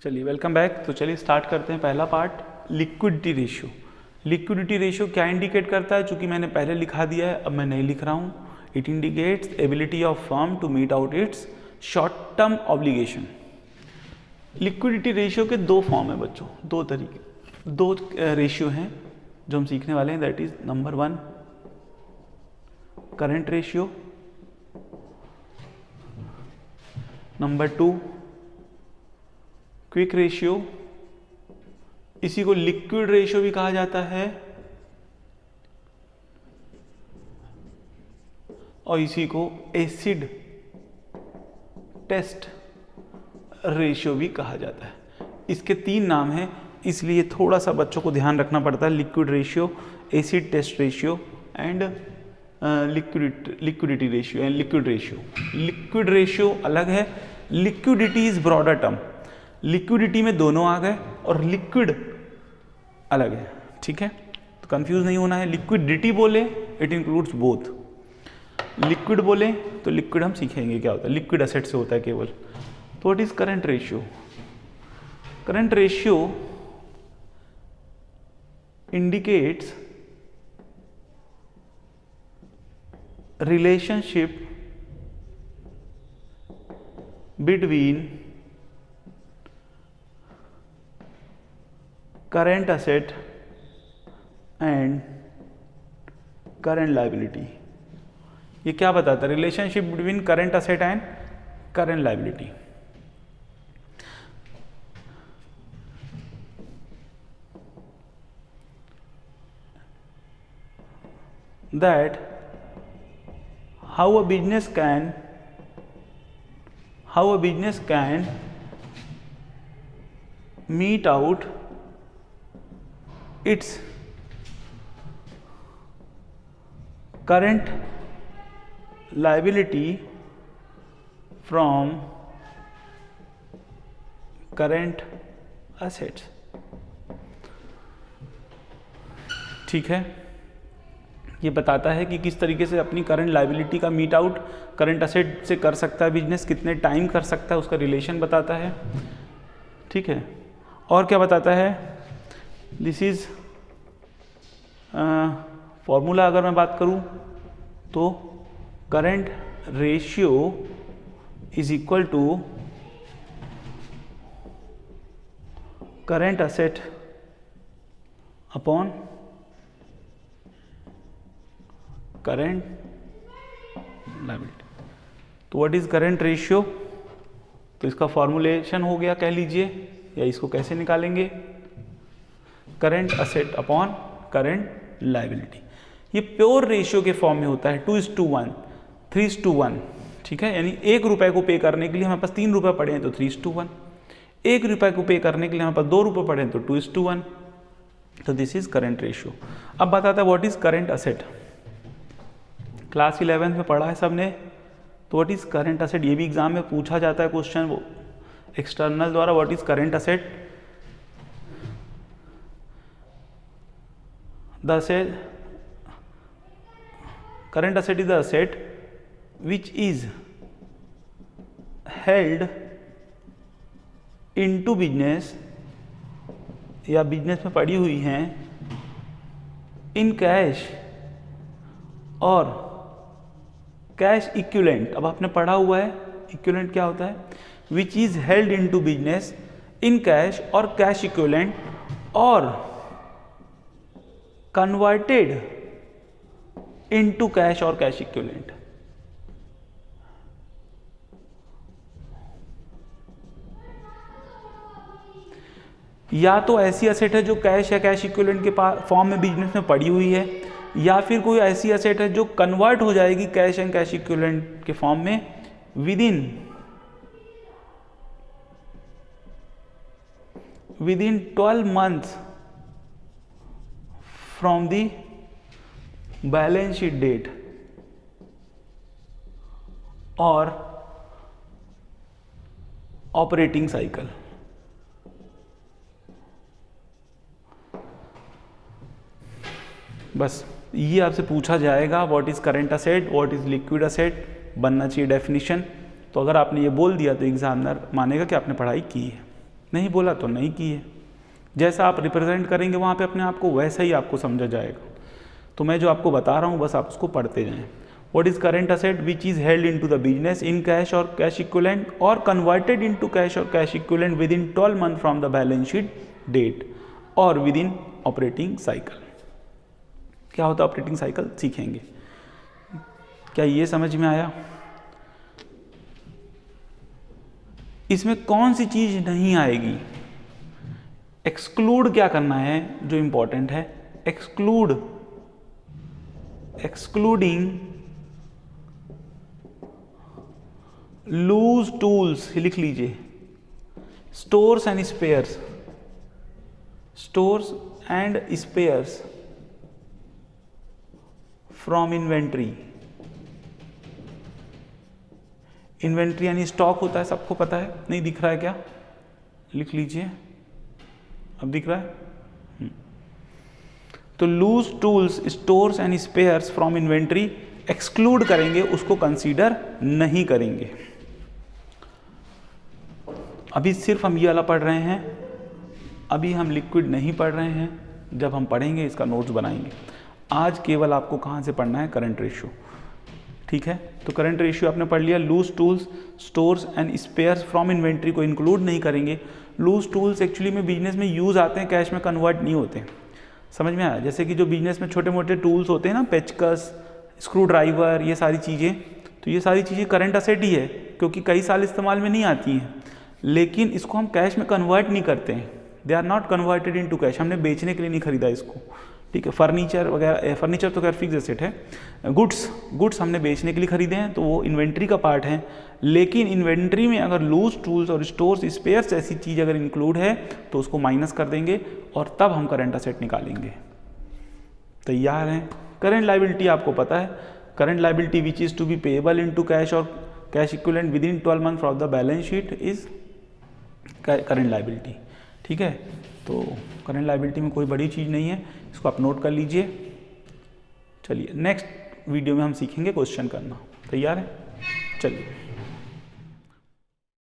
चलिए welcome back. तो चलिए स्टार्ट करते हैं पहला part, liquidity ratio. Liquidity ratio क्या इंडिकेट करता है? चूंकि मैंने पहले लिखा दिया है, अब मैं नहीं लिख रहा हूँ। It indicates ability of firm to meet out its short term obligation. Liquidity ratio के दो फॉर्म है बच्चों, दो तरीके, दो रेशियो हैं जो हम सीखने वाले हैं। That is number 1 current ratio, number 2 quick ratio. इसी को लिक्विड रेशियो भी कहा जाता है और इसी को एसिड टेस्ट रेशियो भी कहा जाता है। इसके 3 नाम हैं, इसलिए थोड़ा सा बच्चों को ध्यान रखना पड़ता है। Liquid ratio, acid test ratio and liquidity ratio and liquid ratio. Liquid ratio अलग है, liquidity is broader term. Liquidity में दोनों आ गए और लिक्विड अलग है, ठीक है? तो कंफ्यूज नहीं होना है। लिक्विडिटी बोले इट इंक्लूड्स बोथ, लिक्विड बोले तो लिक्विड हम सीखेंगे क्या होता है, लिक्विड एसेट से होता है केवल। तो what is current ratio? Current ratio indicates relationship between current asset and current liability। ये क्या बताता है? Relationship between current asset and current liability. That how a business can meet out its current liability from current assets। ठीक है, ये बताता है कि किस तरीके से अपनी करंट लाइबिलिटी का मीट आउट करंट असेट से कर सकता है बिजनेस, कितने टाइम कर सकता है, उसका रिलेशन बताता है। ठीक है, और क्या बताता है? दिस इज फॉर्मूला अगर मैं बात करूं तो current ratio is equal to current asset upon current liability. तो व्हाट इज करंट रेशियो? तो इसका फॉर्मूलेशन हो गया कह लीजिए, या इसको कैसे निकालेंगे? Current asset upon current liability. ये प्योर रेशियो के फॉर्म में होता है 2:1, 3:1। ठीक है, यानी 1 रुपए को पे करने के लिए हमारे पास 3 रुपए पड़े हैं तो 3:1, 1 रुपए को पे करने के लिए हमारे पास 2 रुपए पड़े हैं तो 2:1। तो दिस इज करंट रेशियो। अब बताता है what is current asset. Class 11 में पढ़ा है सबने। तो व्हाट इज करंट असेट, ये भी एग्जाम में पूछा जाता है क्वेश्चन वो एक्सटर्नल द्वारा। What is current asset? The asset, current asset is the asset which is held into business, या बिजनेस में पड़ी हुई हैं इन कैश और कैश इक्विवेलेंट। अब आपने पढ़ा हुआ है इक्विवेलेंट क्या होता है? विच is held into business in cash और कैश इक्विवेलेंट और कन्वर्टेड इनटू कैश और कैश इक्विवेलेंट। या तो ऐसी असेट है जो कैश या कैश इक्विवेलेंट के फॉर्म में बिजनेस में पड़ी हुई है, या फिर कोई ऐसी असेट है जो कन्वर्ट हो जाएगी कैश एंड कैश इक्विवेलेंट के फॉर्म में within 12 months from the balance sheet date और ऑपरेटिंग साइकिल। बस ये आपसे पूछा जाएगा what is current asset, what is liquid asset, बनना चाहिए डेफिनेशन। तो अगर आपने ये बोल दिया तो एग्जामिनर मानेगा कि आपने पढ़ाई की है। नहीं बोला तो नहीं की है। जैसा आप रिप्रेजेंट करेंगे वहाँ पे अपने आप को, वैसा ही आपको समझा जाएगा। तो मैं जो आपको बता रहा हूँ बस आप उसको पढ़ते जाएं। What is current asset which is held into the business in cash और कैश इक्विवेलेंट और कन्वर्टेड इनटू कैश और cash equivalent within 12 month from the balance sheet date और विद इन ऑपरेटिंग साइकिल। क्या होता है operating cycle सीखेंगे। क्या ये समझ में आया? इसमें कौन सी चीज नहीं आएगी? एक्सक्लूड क्या करना है जो इंपॉर्टेंट है, एक्सक्लूडिंग लूज टूल्स, लिख लीजिए, stores and spheres, stores and spares from inventory. Inventory यानी स्टॉक होता है, सबको पता है, नहीं दिख रहा है क्या? लिख लीजिए, अब दिख रहा है। तो loose tools, stores and spares from inventory exclude करेंगे, उसको कंसीडर नहीं करेंगे। अभी सिर्फ हम ये वाला पढ़ रहे हैं, अभी हम लिक्विड नहीं पढ़ रहे हैं। जब हम पढ़ेंगे इसका नोट्स बनाएंगे। आज केवल आपको कहाँ से पढ़ना है? Current ratio. ठीक है, तो करंट रेशियो आपने पढ़ लिया। Loose tools, stores and spares from inventory को इंक्लूड नहीं करेंगे। लूज टूल्स एक्चुअली में बिजनेस में यूज आते हैं, कैश में कन्वर्ट नहीं होते। समझ में आया? जैसे कि जो बिजनेस में छोटे मोटे टूल्स होते हैं ना, पेचकस, स्क्रू ड्राइवर, ये सारी चीज़ें, तो ये सारी चीज़ें करंट असेट ही है, क्योंकि कई साल इस्तेमाल में नहीं आती हैं, लेकिन इसको हम कैश में कन्वर्ट नहीं करते हैं। They are not converted into cash. हमने बेचने के लिए नहीं खरीदा इसको। ठीक है, फर्नीचर वगैरह, फर्नीचर तो खैर फिक्स एसेट है। गुड्स हमने बेचने के लिए खरीदे हैं, तो वो इन्वेंट्री का पार्ट है। लेकिन इन्वेंट्री में अगर लूज टूल्स और स्टोर्स, स्पेयर्स ऐसी चीज़ अगर इंक्लूड है तो उसको माइनस कर देंगे और तब हम करंट असेट निकालेंगे। तैयार हैं? करंट लायबिलिटी आपको पता है, current liability which is to be payable into cash और cash equivalent within 12 month from the balance sheet is current liability. ठीक है, तो करंट लायबिलिटी में कोई बड़ी चीज़ नहीं है, इसको आप नोट कर लीजिए। चलिए नेक्स्ट वीडियो में हम सीखेंगे क्वेश्चन करना। तैयार है? चलिए।